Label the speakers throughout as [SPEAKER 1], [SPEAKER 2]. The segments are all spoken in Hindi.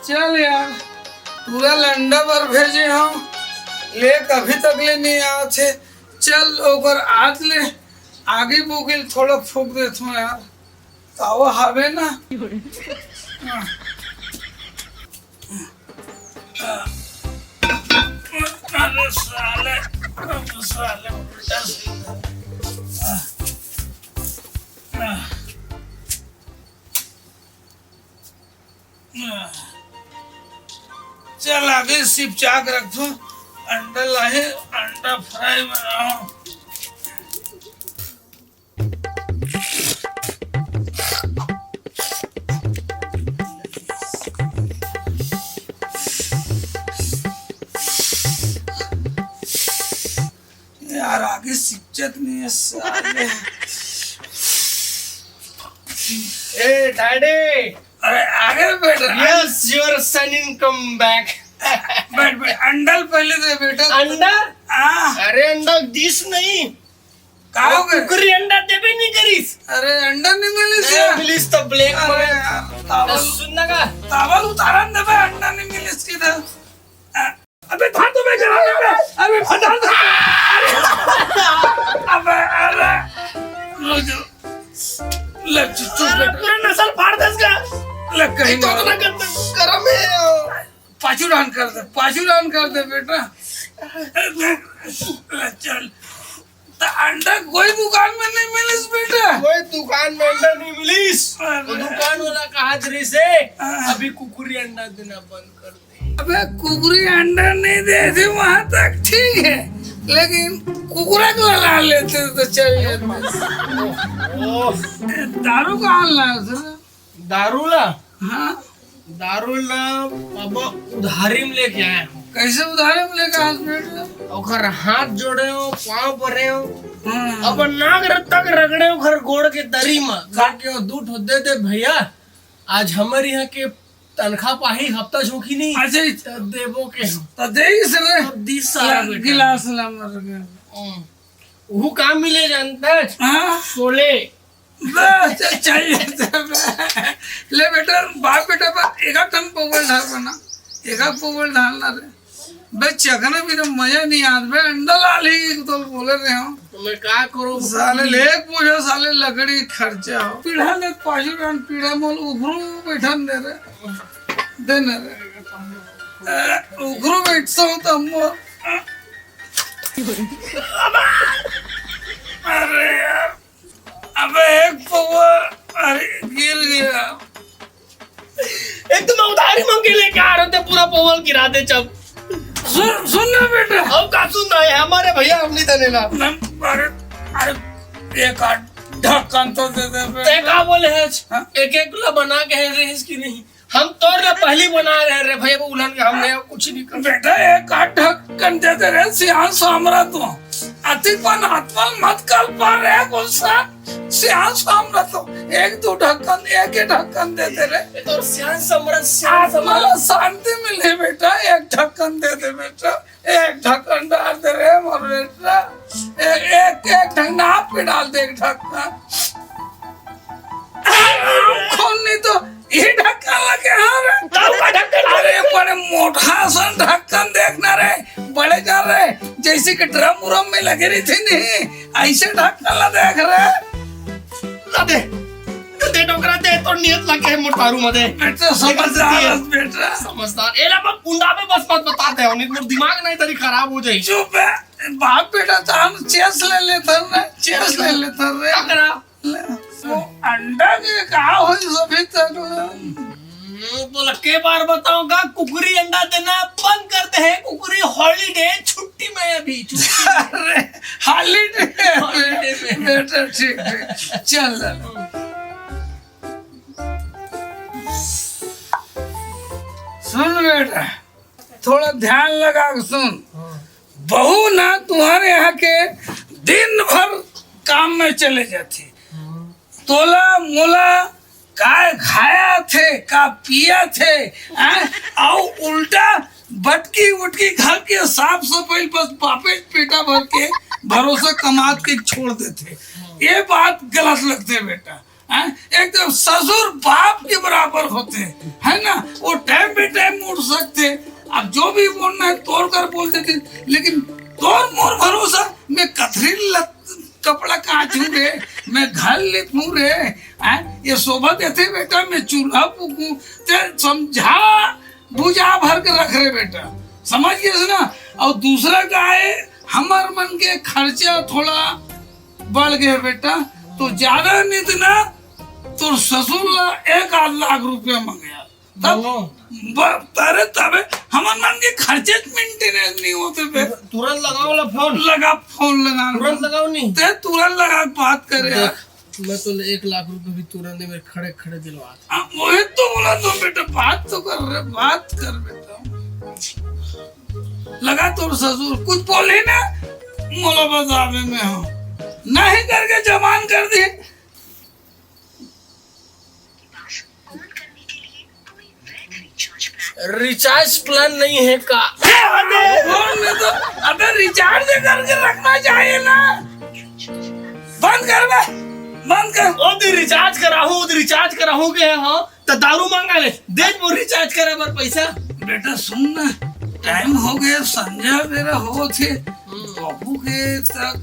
[SPEAKER 1] चल यार पूरा लंडा पर भेजे हम ले कभी तक ले नहीं आए थे। चल ओकर आज ले आगे बुगिल थोड़ा फूक देता हूँ यार तावा हवे ना। अरे साले साले उल्टा सीधा। चल आगे सिप चाक रख दो अंडा लाए अंडा फ्राई बनाओ। यार आगे सिक्चत नहीं है साले।
[SPEAKER 2] Hey, Daddy!
[SPEAKER 1] अरे आगे बैठ
[SPEAKER 2] Yes, your son in come back.
[SPEAKER 1] बैठ बैठ अंडा पहले दे बेटा।
[SPEAKER 2] अंडा?
[SPEAKER 1] हाँ
[SPEAKER 2] अरे अंडा दिस नहीं।
[SPEAKER 1] का हो गया?
[SPEAKER 2] कुकरी अंडा देबे नहीं करीस।
[SPEAKER 1] अरे अंडा नहीं मिली
[SPEAKER 2] ए,
[SPEAKER 1] से
[SPEAKER 2] मिलीस तो ब्लैक
[SPEAKER 1] अरे
[SPEAKER 2] में।
[SPEAKER 1] यार तावल
[SPEAKER 2] सुनना का?
[SPEAKER 1] तावल उतारन दे बे अंडा नहीं मिली इसकी तो। अबे था तो मैं करा दे अबे फटा दे अबे अरे लो लग चुप बेटा
[SPEAKER 2] पूरा नस्ल फाड़ दस का।
[SPEAKER 1] लग कहीं
[SPEAKER 2] तो ना करते गरम है।
[SPEAKER 1] पाचुरान कर दे बेटा। चल तो अंडा कोई दुकान में नहीं मिली बेटा।
[SPEAKER 2] कोई दुकान में अंडा नहीं मिलीस।
[SPEAKER 1] अरे।
[SPEAKER 2] वो दुकान वाला कहा दरी से अभी कुकुरी अंडा देना बंद कर दे।
[SPEAKER 1] अबे कुकुरी अंडा नहीं दे थे वहां तक ठीक है लेकिन कुकुरा को ला लेते तो चल दारू कहाँ ला
[SPEAKER 2] दारू ला
[SPEAKER 1] हाँ
[SPEAKER 2] दारू ला अब उधारी में लेके आए हो।
[SPEAKER 1] कैसे उधारे में लेकर हॉस्पिटल।
[SPEAKER 2] ओकर हाथ जोड़े हो पाँव भरे हो
[SPEAKER 1] हाँ
[SPEAKER 2] अब नाक तक रगड़े हो घर गोड़ के दरी में के दूध हो दे दे भैया आज हमारे यहाँ के तनखा पाही हफ्ता झोंकी नहीं
[SPEAKER 1] अच्छा
[SPEAKER 2] तो देवो के
[SPEAKER 1] तो देगी सर
[SPEAKER 2] दिस सारा बेटा।
[SPEAKER 1] गिलास ला मर गया।
[SPEAKER 2] वो काम मिले जानता है
[SPEAKER 1] हाँ
[SPEAKER 2] सोले
[SPEAKER 1] बस चाहिए ले बेटा बाप बेटा पर एक टन पोवल ढाल बना एक पोवल ढालना रे बे चखने भी तो मजा नहीं आत बे अंडा लाल ही तो बोले रहे हो
[SPEAKER 2] तो मैं क्या करूँ
[SPEAKER 1] साले ले पूछो साले लकड़ी खर्चा हो पीढ़ा ले पाछू रन पीढ़ा मोल उघरू बैठन दे रे देने रे उघरू बैठता हूँ तो हम अरे यार अबे एक पौवा अरे गिर गया।
[SPEAKER 2] एक तो मैं उधारी मांग के लेके आ रहे थे पूरा पोवल गिरा दे जब
[SPEAKER 1] सुन ना बेटा
[SPEAKER 2] अब का सुन रहा है हमारे भैया हम नहीं देने ला
[SPEAKER 1] अरे अरे एक ढक्कन तो दे दे
[SPEAKER 2] ते का बोले है
[SPEAKER 1] हाँ?
[SPEAKER 2] एक एक किलो बना के है रे इसकी नहीं हम तोड़ रे पहली बना रहे रे भैया को उलन के हमने कुछ नहीं कर
[SPEAKER 1] बेटा एक ढक्कन दे दे रे सियान सामरा तो अतिपन आत्मल मत कर पा रहे गुस्सा सियान सामरा तो एक दो ढक्कन एक ही ढक्कन दे दे रे
[SPEAKER 2] तो श्याम समरस
[SPEAKER 1] आत्मा शांति मिले बेटा एक ढक्कन दे दे बेटा एक ढक्कन डाल दे रे मोर बेटा एक एक ढक्कन आप पे डाल दे एक ढक्कन खोल नहीं तो ये ढक्कन लगे हाँ रे
[SPEAKER 2] का ढक्कन
[SPEAKER 1] अरे बड़े मोटा सा ढक्कन देखना रे बड़े कर रहे जैसे कि ड्रम उरम में लगी रही थी नहीं ऐसे ढक्कन ला देख रहे
[SPEAKER 2] दे टोकरा दे तो नियत लगे है मोटारू मदे
[SPEAKER 1] बेटा समझदार बेटा
[SPEAKER 2] समझदार एला मैं कुंडा पे बस मत बता दे नहीं तो दिमाग नहीं तरी खराब हो जाए
[SPEAKER 1] चुप है बाप बेटा तो हम चेस ले लेते रे चेस ले लेते रे
[SPEAKER 2] अगरा
[SPEAKER 1] वो अंडा के कहा हो सभी तक
[SPEAKER 2] तो लगे बार बताऊंगा कुकुरी अंडा देना बंद करते हैं कुकुरी हॉलीडे छुट्टी में अभी छुट्टी
[SPEAKER 1] अरे हॉलीडे
[SPEAKER 2] हॉलीडे में
[SPEAKER 1] बेटा ठीक ठीक चल सुन बेटा थोड़ा ध्यान लगा के सुन बहू ना तुम्हारे यहाँ के दिन भर काम में चले जाती तोला मोला का खाया थे का पिया थे और उल्टा बटकी उटकी घर के साफ सफाई बस बापे पेटा भर के भरोसा कमात के छोड़ देते ये बात गलत लगते बेटा एकदम ससुर बाप के बराबर बराबर होते है ना, वो टाइम पे टाइम उठ सकते। अब जो भी बोलना है तोड़ कर बोल देते, लेकिन तोड़ मोर भरोसा मैं कथरी कपड़ा काचू रे, मैं घर लिपू रे, ये शोभा देते बेटा मैं चूल्हा फूकू, ते समझा बुझा भर के रख रे बेटा, समझ गए ना। और दूसरा का है हमार मन के खर्चा थोड़ा बढ़ गया बेटा, तो ज्यादा नहीं देना, तो ससुर 1 लाख रुपया मंगया तब तारे तबे हमार मन के खर्चे मेंटेनेंस नहीं होते बे।
[SPEAKER 2] तुरंत लगाओ वाला फोन
[SPEAKER 1] लगा, फोन लगा,
[SPEAKER 2] तुरंत लगाओ नहीं
[SPEAKER 1] ते तुरंत लगा बात करे यार।
[SPEAKER 2] मैं तो 1 लाख रुपए भी तुरंत मेरे खड़े खड़े दिलवा था।
[SPEAKER 1] वही तो बोला तो बेटा, बात तो कर रहे, बात कर बेटा। लगा तो ससुर कुछ बोले ना, मोला बतावे में हो नहीं करके जमान कर दी।
[SPEAKER 2] रिचार्ज प्लान नहीं है का?
[SPEAKER 1] तो अबे रिचार्ज करके रखना चाहिए ना। बंद कर बे, बंद कर।
[SPEAKER 2] ओदी रिचार्ज कराहू के हां त दारू मांगा ले, दे वो रिचार्ज करे बर पैसा।
[SPEAKER 1] बेटा सुन ना, टाइम हो गया, संध्या बेरा हो थे, बाबू के तक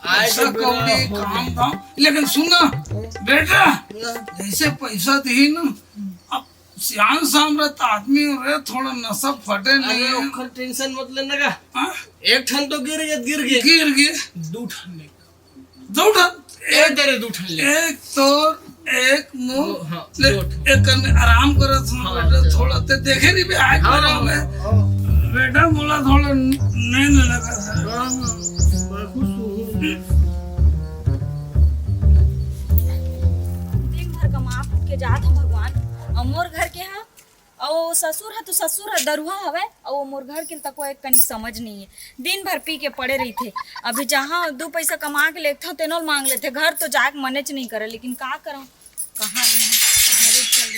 [SPEAKER 1] पैसा कौड़ी काम था। लेकिन सुना बेटा, जैसे पैसा दी ना, अब सियान सामरत आदमी रहे, थोड़ा नशा फटे नहीं।
[SPEAKER 2] ओखर टेंशन मत लेना का। एक ठन तो गिर गए,
[SPEAKER 1] गिर गए
[SPEAKER 2] 2 ठन ले,
[SPEAKER 1] 2 ठन,
[SPEAKER 2] एक दे 2 ठन ले,
[SPEAKER 1] एक तो एक मुंह
[SPEAKER 2] हाँ,
[SPEAKER 1] एक करने आराम करत हूँ बेटा, थोड़ा ते देखे नहीं बे आज मेरा में बेटा बोला थोड़ा नींद लगा था।
[SPEAKER 3] दिन भर कमा के जात हो भगवान, और मोर घर के हा और ससुर है तो ससुर है दरुहा हवे, और मोर घर के तक एक कनी समझ नहीं है। दिन भर पी के पड़े रही थे, अभी जहाँ 2 पैसा कमा के लेते तेनों मांग लेते, घर तो जाके मनेच नहीं करे, लेकिन का करूं, कहाँ घरे चल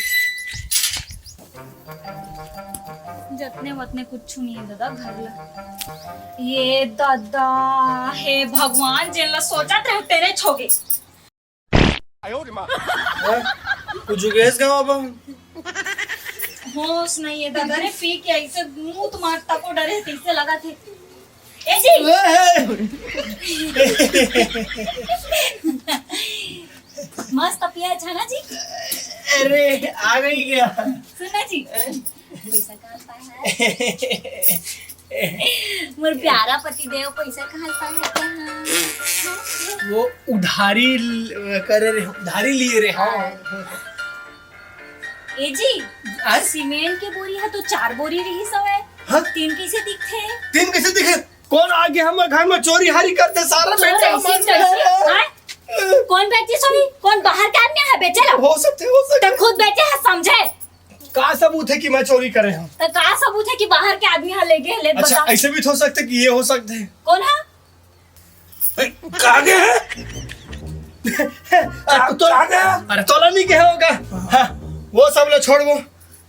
[SPEAKER 3] जतने वतने कुछ नहीं है दादा घर ला। ये दादा हे भगवान, जेला सोचा थे तेरे छोगे
[SPEAKER 2] कुछ गैस का बाबा
[SPEAKER 3] होश नहीं है दादा रे, पी के ऐसे मुंह तुम्हारे तको डरे तीसरे लगा थे। ए जी मस्त पिया है ना जी।
[SPEAKER 2] अरे आ गई क्या?
[SPEAKER 3] सुना जी, पैसा कहाँ पाया है? मोर प्यारा पति देव पैसा कहाँ पाया है?
[SPEAKER 2] वो उधारी करे रे, उधारी लिए रे। हाँ
[SPEAKER 3] ए जी, आज सीमेंट के बोरी है तो 4 बोरी रही सवे।
[SPEAKER 2] हाँ?
[SPEAKER 3] 3 कैसे दिखते?
[SPEAKER 2] 3 कैसे दिखे? कौन आगे हमारे घर में चोरी हारी करते सारा बेटा हमारा?
[SPEAKER 3] कौन बेचे सोनी? कौन बाहर के आदमी है बेचे लो?
[SPEAKER 2] हो सकते
[SPEAKER 3] तो खुद बेचे है, समझे?
[SPEAKER 2] का सबूत है कि मैं चोरी करे हूँ?
[SPEAKER 3] तो का सबूत है कि बाहर के आदमी है ले गए? ले
[SPEAKER 2] अच्छा,
[SPEAKER 3] बता।
[SPEAKER 2] ऐसे भी तो हो सकते कि ये हो सकते हैं।
[SPEAKER 3] कौन है?
[SPEAKER 1] कागे है?
[SPEAKER 2] अरे तोला नहीं क्या होगा? हाँ, वो सब ले छोड़, वो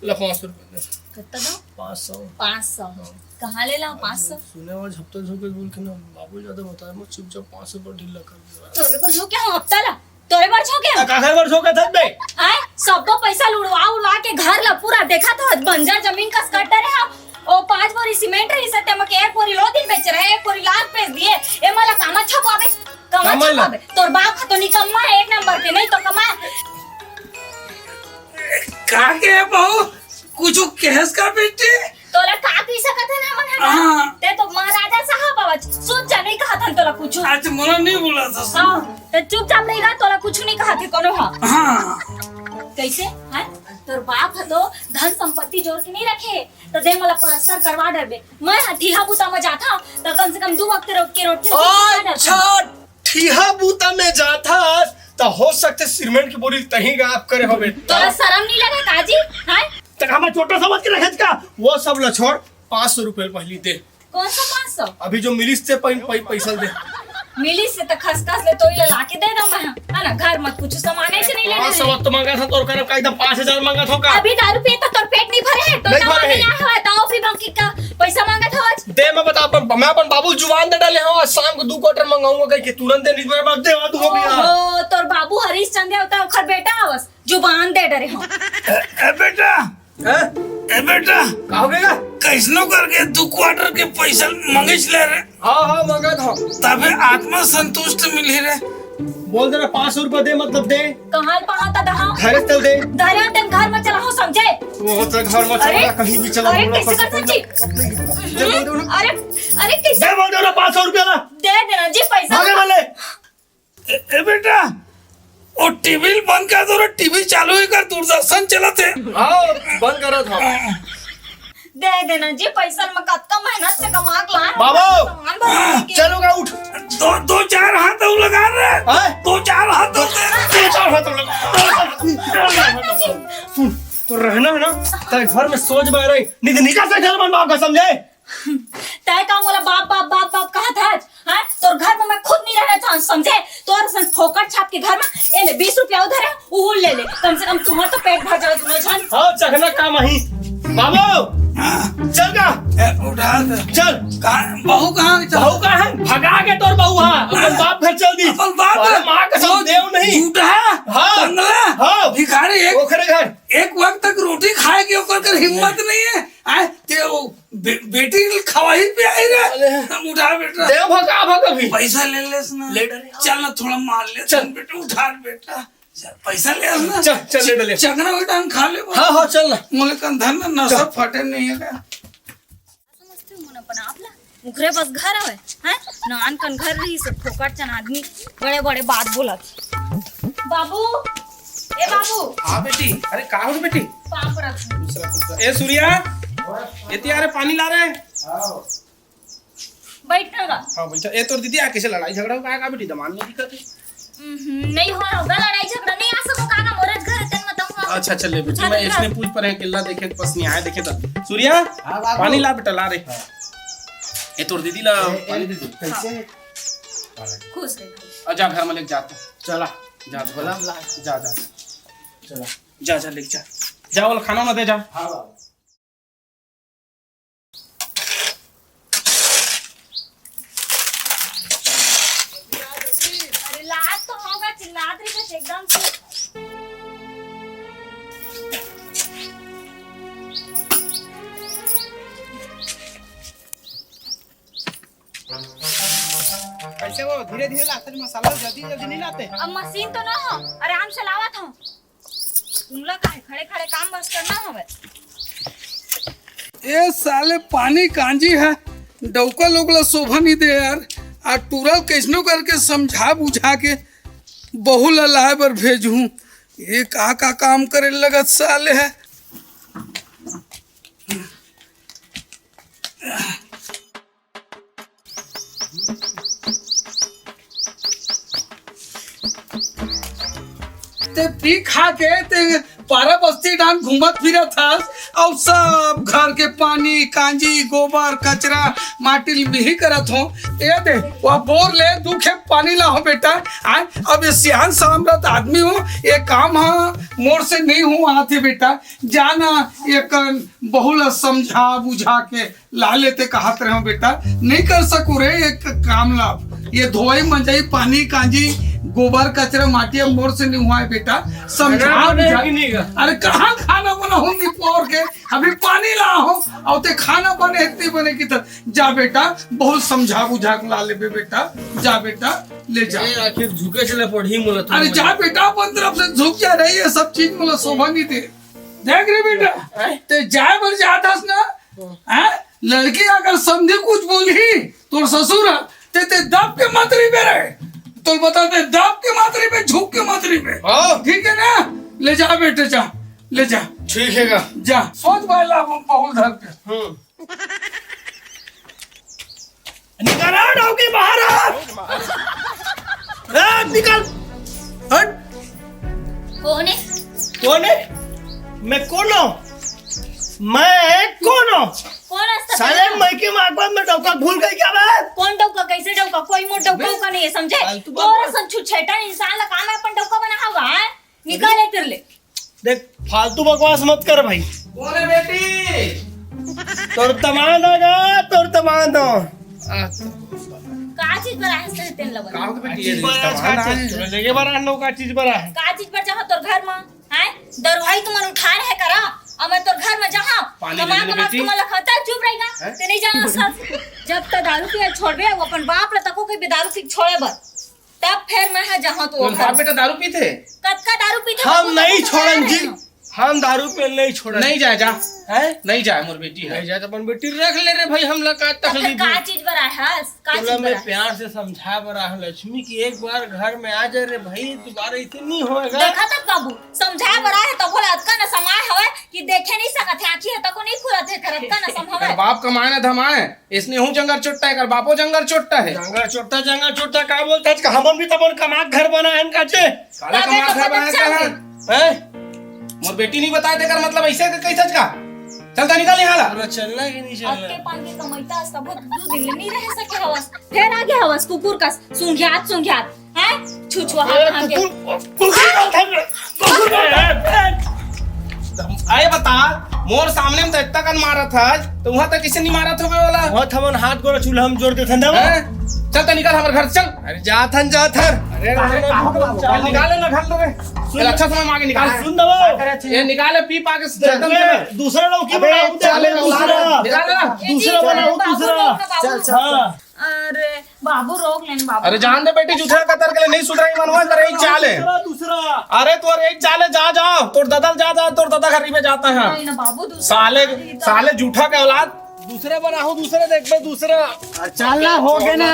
[SPEAKER 2] ले 500 रुपए।
[SPEAKER 3] कितना दो?
[SPEAKER 2] 500।
[SPEAKER 3] 500 कहाँ ले लाऊं 500?
[SPEAKER 2] सुने वो झपटा झोंके बोल के ना बाबू ज्यादा बताया, मैं चुपचाप 500 पर ढीला कर दिया।
[SPEAKER 3] तोरे पर झोंके हम हफ्ता ला, तोरे पर झोंके हम
[SPEAKER 2] काहे पर झोंका था बे?
[SPEAKER 3] आए सबको पैसा उड़वा के घर ला पूरा देखा तो बंजर जमीन का स्कट रहे हम। ओ 5 बोरी सीमेंट रही सते मके 1 बोरी लो दिन बेच रहे, 1 बोरी लाख बेच दिए। ए मला कामा छपावे, कामा छपावे। तोर बाप तो निकम्मा है 1 नंबर के, नहीं तो कमा।
[SPEAKER 1] कागे है बहू, कुछ केस का बेटे
[SPEAKER 3] तोला का पी सकत है ना मन
[SPEAKER 1] हाँ।
[SPEAKER 3] ते तो महाराजा साहब आवाज सुन जा, नहीं कहा था तोला कुछ।
[SPEAKER 1] आज मोला नहीं बोला था।
[SPEAKER 3] हां ते चुपचाप नहीं रहा, तोला कुछ नहीं कहा थे कोनो।
[SPEAKER 1] हाँ
[SPEAKER 3] कैसे हैं? तोर बाप है तो धन संपत्ति जोड़ के नहीं रखे, तो दे मला पलस्तर करवा डरबे। मैं ठीहा बूता में जाता तो कम से कम 2 वक्त रोटी
[SPEAKER 2] अच्छा, ठीहा बूता में जाता तो हो सकते सीमेंट की बोरी तही गायब करे होबे।
[SPEAKER 3] तोरा शर्म नहीं लगे काजी? हैं?
[SPEAKER 2] तक हमें छोटा समझ के रखे का, वो सब ल छोड़। 500 रुपए पहली दे।
[SPEAKER 3] कौन सा 500?
[SPEAKER 2] अभी जो मिली से पैसा दे।
[SPEAKER 3] मिली से तो खसखस ले तो ला के दे दो मैं, है ना? घर मत कुछ सामाने से नहीं लेना।
[SPEAKER 2] 500 तो मांगा था, तो कर का एकदम 5000 मांगा था का।
[SPEAKER 3] अभी दारू पिए तो तोर पेट नहीं भरे है, तो
[SPEAKER 2] नहीं
[SPEAKER 3] ना
[SPEAKER 2] भरे
[SPEAKER 3] नहीं आया है तो फिर बाकी का पैसा मांगा था आज।
[SPEAKER 2] दे मैं बता, मैं अपन बाबू जुबान दे डाले हूं, आज शाम को 2 क्वार्टर मंगाऊंगा कहीं के तुरंत दे नहीं, मैं दे दू हो गया।
[SPEAKER 3] ओहो, तोर बाबू हरीश चंद्र होता ओखर बेटा आवस, जुबान दे डरे हम।
[SPEAKER 1] ए बेटा
[SPEAKER 2] हैं?
[SPEAKER 1] ए बेटा
[SPEAKER 2] का हो गया?
[SPEAKER 1] कैसनो करके 2 क्वार्टर के पैसा मंगिस ले रे
[SPEAKER 2] हाँ मंगा था।
[SPEAKER 1] तबे आत्मा संतुष्ट मिली रे।
[SPEAKER 2] बोल दे 500 रुपया दे, मतलब दे।
[SPEAKER 3] कहाँ पहाँ था दहा
[SPEAKER 2] घर चल दे।
[SPEAKER 3] धरे तेन घर में चला हो समझे।
[SPEAKER 2] वो तो घर में
[SPEAKER 3] अरे
[SPEAKER 2] चला, कहीं भी चला।
[SPEAKER 3] अरे कैसे कर सकती? अरे अरे कैसे
[SPEAKER 2] दे, बोल दे ना 500 रुपया ना।
[SPEAKER 3] दे देना जी पैसा।
[SPEAKER 2] भागे वाले।
[SPEAKER 1] ए बेटा वो टीवी बंद कर दो रे, टीवी चालू ही कर, दूरदर्शन चलत है।
[SPEAKER 2] हाँ बंद करो था।
[SPEAKER 3] दे देना जी पैसा में कत्ता मेहनत से कमा के लाए।
[SPEAKER 2] बाबू चलोगा उठ।
[SPEAKER 1] दो चार हाथ और लगा रे।
[SPEAKER 2] हैं?
[SPEAKER 1] 2-4 हाथ और दे।
[SPEAKER 2] 2-4 हाथ लगा। सुन तो रहना है ना, तेरे घर में सोच में रही नहीं निकल से घर में बाप का समझे।
[SPEAKER 3] तय का मोला बाप बाप बाप बाप कहा था हैं? तोर घर में मैं खुद नहीं रहना चाहता समझे। तोर सन फोकट छाप के घर में ए ले 20 रुपया उधर है, वो ले ले, कम से कम तुम्हारा तो पेट भर जाए दोनों जन।
[SPEAKER 2] हाँ चखना काम ही। बाबू चल का
[SPEAKER 1] उठा दे।
[SPEAKER 2] चल।
[SPEAKER 1] बहू कहाँ
[SPEAKER 2] बहू का है? भगा के तोर बहू है, अपन बाप घर चल दी।
[SPEAKER 1] अपन बाप
[SPEAKER 2] अरे माँ कसम देव नहीं।
[SPEAKER 1] झूठा
[SPEAKER 2] हाँ।
[SPEAKER 1] कंगला
[SPEAKER 2] हाँ।
[SPEAKER 1] भिखारी
[SPEAKER 2] ओखरे घर।
[SPEAKER 1] एक वक्त तक रोटी खाए के ओकर कर हिम्मत नहीं है। आए ते वो बेटी खवाही पे आई रे। हम उठा बेटा।
[SPEAKER 2] देव भगा भी।
[SPEAKER 1] पैसा ले ले ना।
[SPEAKER 2] ले डरे।
[SPEAKER 1] चल ना थोड़ा मार ले।
[SPEAKER 2] चल।
[SPEAKER 1] बेटा उठा बेटा। चल पैसा ले ना।
[SPEAKER 2] चल ले डले।
[SPEAKER 1] चगना बेटा खा ले।
[SPEAKER 2] हाँ चल ना।
[SPEAKER 1] मोले कंधर ना नसा फटे नहीं है।
[SPEAKER 3] समझते हो ना अपन आपला मुखरे बस घर है हैं? नान कन घर रही से फोकट चन आदमी बड़े बड़े बात बोलत। बाबू ए बाबू
[SPEAKER 4] हाँ बेटी। अरे का हो बेटी?
[SPEAKER 3] पाप रख
[SPEAKER 4] ए सूर्या ये यार पानी ला रहे हैं।
[SPEAKER 3] बैठना गा।
[SPEAKER 4] हाँ बैठा। ए तोर दीदी कैसे लड़ाई झगड़ा हो का बेटी? दमान नहीं दिक्कत है।
[SPEAKER 3] नहीं हो रहा लड़ाई झगड़ा नहीं आ सको काका मोरज घर तन बताऊंगा।
[SPEAKER 4] अच्छा चले बेटी, मैं इसने पूछ पर है किल्ला देखे बस नहीं आया देखे तो। सूर्या पानी ला बेटा, ला रे। ए तोर दीदी ला पानी दे दे।
[SPEAKER 3] खुश रह।
[SPEAKER 4] जा घर में लेके जाता हूँ।
[SPEAKER 2] चला
[SPEAKER 4] जा बोला जा जा चला जा जा लेके जा। जा वाला खाना ना दे जा।
[SPEAKER 3] अरे लात तो होगा चिल्लात रही बस एकदम से।
[SPEAKER 4] कैसे वो धीरे धीरे लाते मसाला, जल्दी जल्दी नहीं लाते।
[SPEAKER 3] अब मशीन तो ना हो, आराम से लावत हो। तुम लोग काहे खड़े खड़े काम बस करना हवे।
[SPEAKER 1] ए साले पानी कांजी है, डौका लोग ला शोभा नहीं दे यार। आ टूरल कैसनो करके समझा बुझा के बहू ला लाए बर भेजूं। ये का काम करे लगत साले है। ते पी खा के ते पारा बस्ती डान घूमत फिरत था और सब घर के पानी कांजी गोबर कचरा माटी बिही करत हो। ये दे वो बोर ले दुखे पानी ला हो बेटा। आए अब ये सियान सामरत आदमी हो, ये काम हाँ मोर से नहीं हो आते बेटा। जाना ये कन बहुला समझा बुझा के ला लेते कहत रहे हो बेटा। नहीं कर सकू रे एक काम ला। ये धोई मंजाई पानी कांजी गोबर कचरा माटी मोर से नहीं हुआ है बेटा। समझा अरे कहाँ खाना बना हो निपोर के अभी पानी ला हो और ते खाना बने इतनी बने की तरह। जा बेटा बहुत समझा बुझा के ला ले बेटा। जा बेटा ले जा।
[SPEAKER 2] आखिर झुके चले पड़ी मोला।
[SPEAKER 1] अरे जा बेटा अपन तरफ से झुक जा रही है सब चीज मोला शोभा नहीं दे। देख रे बेटा ते जाए बर जाता ना हैं? लड़की अगर समझे कुछ बोली तो ससुर ते दब के मतरी पे रहे तो बताते दब के मातरी पे झुक के मातरी पे। ठीक है ना? ले जा बेटे जा ले जा।
[SPEAKER 2] ठीक है का
[SPEAKER 1] जा सोच बैला बहुल धर के।
[SPEAKER 2] निकल आओ के बाहर आ। निकल हट।
[SPEAKER 3] कौन है?
[SPEAKER 2] कौन है? मैं कौन हूँ? मैं कौन हूँ?
[SPEAKER 3] कौन है?
[SPEAKER 2] साले मैके मागबाद में डौका भूल गई क्या बात?
[SPEAKER 3] कौन डौका कैसे डौका? कोई मोर डौका का नहीं है समझे।
[SPEAKER 2] फालतू बात
[SPEAKER 3] और संछु छेटा इंसान ला काम है अपन डौका बना होगा है। निकाले तेरे ले।
[SPEAKER 2] देख फालतू बकवास मत कर भाई।
[SPEAKER 4] कौन है बेटी?
[SPEAKER 2] तोर तमान होगा तोर तमान हो।
[SPEAKER 3] का चीज बना है तेन लगन?
[SPEAKER 4] का हो बेटी? ये
[SPEAKER 2] चीज बड़ा है। लेके बड़ा नो का चीज बड़ा है।
[SPEAKER 3] का चीज पर चाहो तोर घर में हैं दरवाई तुमन उठाए है करा अब मैं तो घर में जहाँ
[SPEAKER 4] पानी
[SPEAKER 3] कमा
[SPEAKER 4] ले ले
[SPEAKER 3] कमा
[SPEAKER 4] बेटी।
[SPEAKER 3] तुम्हारा खाता है चुप रहेगा ते नहीं जाना सब जब तक दारू पिए छोड़बे वो अपन बाप रे तको के दारू पी छोड़े बर तब फिर मैं है जहाँ तो
[SPEAKER 4] तुम बाप बेटा दारू पीते?
[SPEAKER 3] कद का दारू पीते
[SPEAKER 2] हम नहीं छोड़न जी, हम दारू पे नहीं छोड़न।
[SPEAKER 4] नहीं जाए जा,
[SPEAKER 2] है
[SPEAKER 4] नहीं जाए मोर बेटी है।
[SPEAKER 2] नहीं जाए तो अपन बेटी रख ले रे भाई, हम लोग का तकलीफ
[SPEAKER 3] का चीज बरा है का
[SPEAKER 2] तोला
[SPEAKER 3] चीज
[SPEAKER 2] मैं
[SPEAKER 3] बरा
[SPEAKER 2] प्यार से समझा बरा हूं लक्ष्मी की एक बार घर में आ जाए रे भाई, दोबारा इतनी नहीं होएगा।
[SPEAKER 3] देखा तब बाबू समझाया बरा है तो बोला अतका न समाय हवे कि देखे नहीं सकत है आंखी है तको नहीं खुलत है करत का न संभव
[SPEAKER 4] कर
[SPEAKER 3] है
[SPEAKER 4] बाप कमाए ना धमाए, इसने हूँ जंगर चोट्टा है, कर बापो जंगर चोट्टा है।
[SPEAKER 2] जंगा छोटा का बोलता है, हम भी तब कमा के घर बना है काचे
[SPEAKER 4] साला कमा घर बनाया क्या है? मोर बेटी नहीं बताए थे कर मतलब ऐसे कैसे का? चलता निकल यहाँ ला।
[SPEAKER 2] पूरा चलना कि नहीं
[SPEAKER 3] अब के
[SPEAKER 2] चलना?
[SPEAKER 3] पान के कमाईता सब दो दिन नहीं रह सके हवस फिर आगे हवस कुकुर का सुंघियात हैं छुछुआ हाथ
[SPEAKER 4] आए बता, मोर सामने में तो इतना कन मारा था, तो वहाँ तक किसी नहीं मारा था बे वाला?
[SPEAKER 2] बहुत हमन हाथ गोड़ा चूल्हा हम जोड़ देते ना।
[SPEAKER 4] हैं? चल तो निकल हमारे घर चल।
[SPEAKER 2] अरे जाथन
[SPEAKER 4] अरे चल निकाले ना घर लोगे। अच्छा समय मांगे निकाल।
[SPEAKER 2] सुन दबो
[SPEAKER 4] ये निकाले पी पा के जर्दन से।
[SPEAKER 2] दूसरा लौकी बनाओ, दूसरा
[SPEAKER 4] निकाल ना।
[SPEAKER 2] दूसरा बनाओ, दूसरा।
[SPEAKER 3] चल
[SPEAKER 2] हाँ
[SPEAKER 3] अरे बाबू रोक लेन बाबू
[SPEAKER 4] अरे जान दे बेटी, जूठा कतर के लिए नहीं सुधराई मनवा कर एक चाल है।
[SPEAKER 2] दूसरा
[SPEAKER 4] अरे तोर एक चाल है, जा जा तोर ददल जा तोर ददा घर में जाता है।
[SPEAKER 3] नहीं ना बाबू दूसरा
[SPEAKER 4] साले साले जूठा के औलाद।
[SPEAKER 2] दूसरा बनाओ, दूसरा देख बे दूसरा चलना हो गया ना।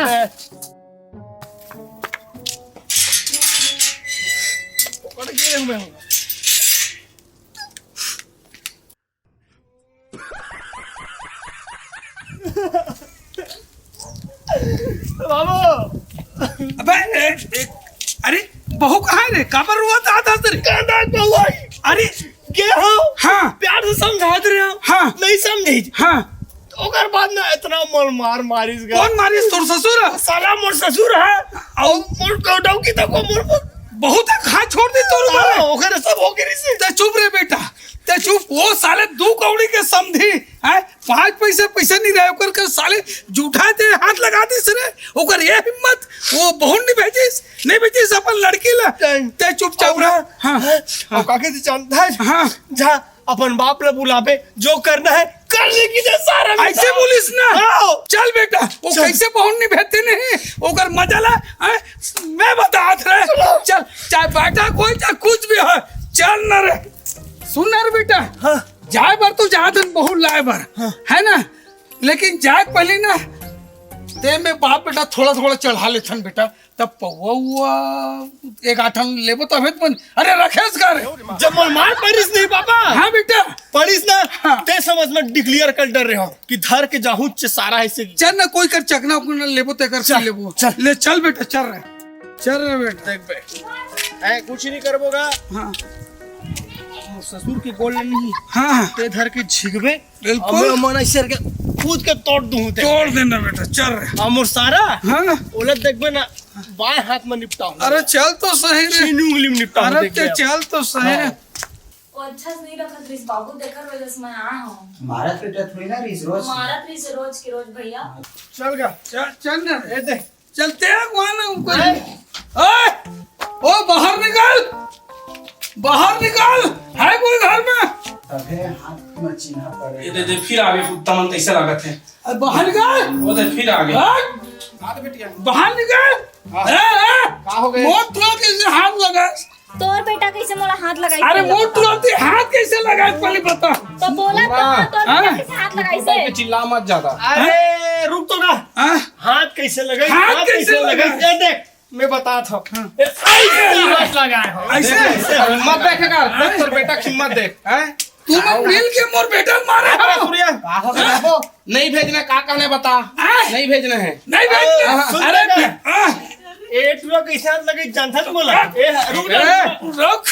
[SPEAKER 2] पकड़ के हमें बाबू
[SPEAKER 1] अबे अरे बहू कहाँ है रे? काबर हुआ था आधा तेरे? अरे
[SPEAKER 2] के हो
[SPEAKER 1] हाँ
[SPEAKER 2] प्यार से समझा दे रहे हो,
[SPEAKER 1] हाँ
[SPEAKER 2] नहीं समझी
[SPEAKER 1] हाँ
[SPEAKER 2] ओकर बाद ना इतना मार मारिस गा।
[SPEAKER 1] कौन मारिस? तोर ससुर?
[SPEAKER 2] साला मोर ससुर है और मोर कौडौ की तको मोर
[SPEAKER 1] बहुत खा छोड़ दी तोर मारे।
[SPEAKER 2] ओकर सब हो गई से।
[SPEAKER 1] ते चुप रे बेटा, ते चुप। वो साले दू कौड़ी के समझी है, 5 पैसे नहीं रहे ओकर के साले जूठा ते हाथ लगा दिस रे। ओकर ये हिम्मत वो बहुन नहीं भेजिस अपन लड़की ला। ते चुपचाप रह। हाँ
[SPEAKER 2] और काके से जानता है
[SPEAKER 1] हाँ
[SPEAKER 2] जा अपन बाप ले बुलावे, जो करना है कर ले की दे सारा।
[SPEAKER 1] ऐसे बोलिस ना।
[SPEAKER 2] हाँ।
[SPEAKER 1] चल बेटा, वो
[SPEAKER 2] चल।
[SPEAKER 1] कैसे बहुन नहीं भेजते नहीं ओकर मजा ला। हैं? मैं बतात रहे। चल चाहे बेटा कोई चाहे कुछ भी है, चल न रे। सुन ना रे बेटा,
[SPEAKER 2] हाँ।
[SPEAKER 1] जाए बार तो जहाँ तक बहुत लाए बार है ना, लेकिन जाए पहले ना ते में बाप बेटा थोड़ा चढ़ा लेथन बेटा, तब पौवा हुआ एक आठन लेबो तब बन। अरे रखेस कर
[SPEAKER 2] जब मार पड़िस नहीं पापा।
[SPEAKER 1] हाँ बेटा
[SPEAKER 2] पड़िस ना
[SPEAKER 1] हाँ।
[SPEAKER 2] ते समझ में डिक्लेयर कर डर रहे हो कि धर के जाहू सारा ऐसे।
[SPEAKER 1] चल ना कोई कर चकना उकना लेबो ते कर
[SPEAKER 2] चल,
[SPEAKER 1] लेबो।
[SPEAKER 2] चल।
[SPEAKER 1] ले चल बेटा, चल रहे बेटा।
[SPEAKER 2] देख बे ऐ कुछ नहीं करबोगा।
[SPEAKER 1] हाँ
[SPEAKER 2] ससुर के गोल नहीं
[SPEAKER 1] हाँ
[SPEAKER 2] ते धर के झिकबे,
[SPEAKER 1] बिल्कुल।
[SPEAKER 2] अब मन ऐसे के कूद के तोड़ दूं ते
[SPEAKER 1] तोड़ देना बेटा, चल रहे।
[SPEAKER 2] हमर सारा
[SPEAKER 1] हाँ
[SPEAKER 2] ओलत देखबे ना बाएं हाथ में निपटाऊं।
[SPEAKER 1] अरे चल तो सही रे।
[SPEAKER 2] चीनी उंगली में निपटाऊं।
[SPEAKER 1] अरे
[SPEAKER 2] देख
[SPEAKER 1] ते चल तो सही।
[SPEAKER 2] हाँ।
[SPEAKER 3] वो अच्छा से नहीं रखत रिस बाबू देखर वजह से मैं आया हूं
[SPEAKER 5] भारत बेटा थोड़ी ना रीस रोज
[SPEAKER 3] मारत रिस रोज की रोज भैया
[SPEAKER 2] चल गा
[SPEAKER 1] चल ना
[SPEAKER 2] ए देख
[SPEAKER 1] चलते हैं वहाँ ना ऊपर। ओए ओ बाहर निकल, बाहर निकल। है कोई घर में?
[SPEAKER 5] तबे हाथ में चिन्ह पड़े।
[SPEAKER 4] ये दे फिर आगे कुत्ता मन कैसे लागत है।
[SPEAKER 1] अरे बाहर निकल।
[SPEAKER 4] वो दे फिर आगे।
[SPEAKER 1] हट,
[SPEAKER 4] बेटिया
[SPEAKER 1] बाहर निकल।
[SPEAKER 4] का हो गए?
[SPEAKER 1] मोट तुरंत कैसे हाथ लगा?
[SPEAKER 3] तोर बेटा कैसे मोला हाथ लगाई?
[SPEAKER 1] अरे मोट तुरंत हाथ कैसे लगा पहले बता।
[SPEAKER 3] तो बोला तो तोर
[SPEAKER 1] हाँ।
[SPEAKER 3] बेटा कैसे हाथ लगाई
[SPEAKER 4] कुत्ता
[SPEAKER 3] से?
[SPEAKER 4] पे चिल्ला मत ज्यादा।
[SPEAKER 2] अरे रुक तो ना।
[SPEAKER 1] हाँ?
[SPEAKER 2] हाथ कैसे लगाई?
[SPEAKER 1] हाथ कैसे लगाई?
[SPEAKER 2] ए देख मैं बताता हूँ। ऐसे हाथ लगाए हो।
[SPEAKER 1] ऐसे
[SPEAKER 4] हिम्मत देख कर, देख तोर बेटा की हिम्मत देख। हैं?
[SPEAKER 1] तुम मिल के मोर बेटा मारे
[SPEAKER 4] अरे
[SPEAKER 1] हो।
[SPEAKER 4] सूर्या नहीं भेजना, का कहने बता।
[SPEAKER 1] हाँ?
[SPEAKER 4] नहीं भेजना है।
[SPEAKER 1] नहीं भेजते।
[SPEAKER 2] सुन
[SPEAKER 1] अरे
[SPEAKER 2] बेटा।
[SPEAKER 1] हाँ।
[SPEAKER 2] ए टुरा कैसे हाथ लगे जानता तो बोला। ए रुक जा।
[SPEAKER 1] रख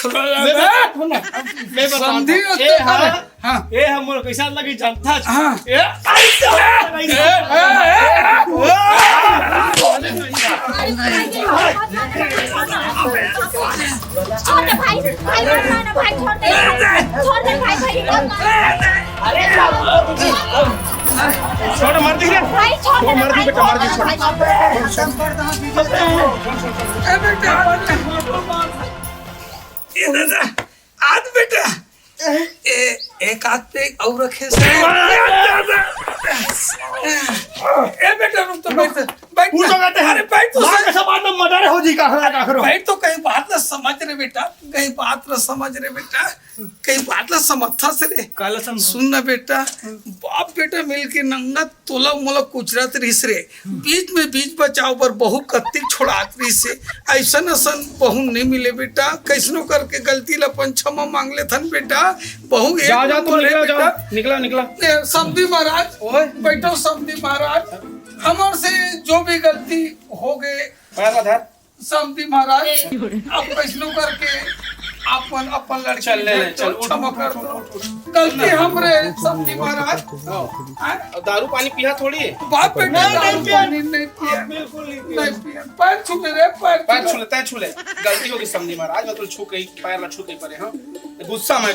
[SPEAKER 2] मैं
[SPEAKER 1] समझी
[SPEAKER 2] बताता हूँ।
[SPEAKER 1] उसको
[SPEAKER 2] ए
[SPEAKER 1] कर।
[SPEAKER 2] हाँ
[SPEAKER 1] हाँ
[SPEAKER 2] ए हम मोर कैसे हाथ लगे जानता है।
[SPEAKER 1] हाँ।
[SPEAKER 2] ए ऐसे हाथ लगाई।
[SPEAKER 3] छोड़ दे भाई, भाई मत मारना भाई, छोड़ दे भाई मत मारना।
[SPEAKER 2] छोड़ मार दी रे।
[SPEAKER 3] भाई छोड़ दे
[SPEAKER 2] मार दी बेटा, मार दी, छोड़।
[SPEAKER 1] ए बेटा ये दादा आध बेटा एक आध पे और रखे से ए बेटा रुक तो बैठ बैठ अरे बैठ तो
[SPEAKER 2] मर्डर हो जी का
[SPEAKER 1] बैठ तो कहीं बात ना समझ रे बेटा कहीं बात ना समझ रे बेटा कहीं बात ना समझता से रे सुन ना बेटा बाप बेटा मिलके नंगा तोला मोला कुचरत रहीस रे बीच में बीच बचाव पर बहु कत्तिक छोड़ात रही से ऐसन ऐसन बहु नहीं मिले बेटा कैसनो करके गलती लपन क्षमा मांग ले थन बेटा बहु
[SPEAKER 4] जाओ जाओ तुम निकलो जाओ निकलो निकलो
[SPEAKER 1] समधी महाराज बैठो समधी महाराज हमार से जो भी गलती हो गए
[SPEAKER 4] पैर आधार
[SPEAKER 1] समधी महाराज आप कैसनो करके अपन अपन लड़के
[SPEAKER 4] चल ले ले चल उठ
[SPEAKER 1] क्षमा कर दो गलती हमरे समधी महाराज
[SPEAKER 4] और दारू पानी पिया थोड़ी
[SPEAKER 1] बाप बेटा दारू पानी नहीं पिया
[SPEAKER 4] बिल्कुल
[SPEAKER 1] नहीं पिया पैर छू मेरे
[SPEAKER 4] पैर छूले गलती होगी समझी महाराज मैं तो छू के पैर ना छू के परे हां गुस्सा में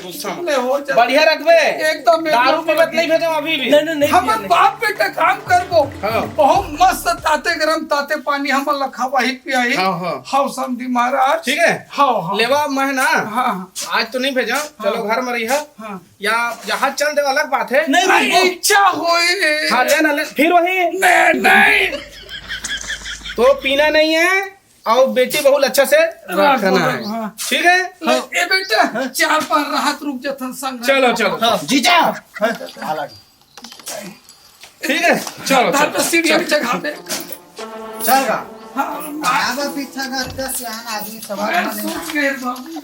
[SPEAKER 1] ले हो जा
[SPEAKER 4] बढ़िया रखबे
[SPEAKER 1] एकदम
[SPEAKER 4] दारू पीवत नहीं भेजो अभी भी
[SPEAKER 2] नहीं
[SPEAKER 1] हमर बाप बेटा काम करबो
[SPEAKER 4] हाँ।
[SPEAKER 1] बहुत मस्त ताते गरम ताते पानी हमर लखा वही पियाई
[SPEAKER 4] हाँ।
[SPEAKER 1] हाउ समधी महाराज
[SPEAKER 4] ठीक है
[SPEAKER 1] हाँ
[SPEAKER 4] लेवा मैं ना
[SPEAKER 1] हाँ
[SPEAKER 4] आज तो नहीं भेजा चलो घर में रही है
[SPEAKER 1] हाँ
[SPEAKER 4] या जहाज चल दे अलग बात है
[SPEAKER 1] नहीं इच्छा होई
[SPEAKER 4] हाँ ले ना ले फिर वही
[SPEAKER 1] नहीं
[SPEAKER 4] तो पीना नहीं है और बेटी बहुत अच्छा से रखना है
[SPEAKER 1] हाँ।
[SPEAKER 4] ठीक है
[SPEAKER 1] ए बेटा चार पार राहत रुक जथन संग
[SPEAKER 4] चलो चलो
[SPEAKER 5] जीजा
[SPEAKER 4] ठीक है चलो
[SPEAKER 1] तार पे सीढ़ी जगह पे
[SPEAKER 5] चल गा
[SPEAKER 1] हाँ
[SPEAKER 5] आवा पीछा का 10 आदमी सवार
[SPEAKER 1] सूट गए बाबू